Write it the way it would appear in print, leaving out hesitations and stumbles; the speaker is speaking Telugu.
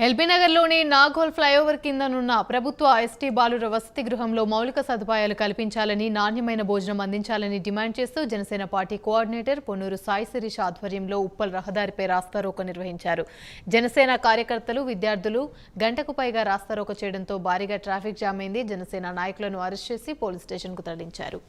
ఎల్బీనగర్లోని నాగోల్ ఫ్లైఓవర్ కిందనున్న ప్రభుత్వ ఎస్టీ బాలుర వసతి గృహంలో మౌలిక సదుపాయాలు కల్పించాలని, నాణ్యమైన భోజనం అందించాలని డిమాండ్ చేస్తూ జనసేన పార్టీ కోఆర్డినేటర్ పొన్నూరు సాయి శిరీష్ ఆధ్వర్యంలో ఉప్పల్ రహదారిపై రాస్తారోకో నిర్వహించారు. జనసేన కార్యకర్తలు, విద్యార్థులు గంటకు పైగా రాస్తారోకో చేయడంతో భారీగా ట్రాఫిక్ జామ్ అయింది. జనసేన నాయకులను అరెస్ట్ చేసి పోలీస్ స్టేషన్కు తరలించారు.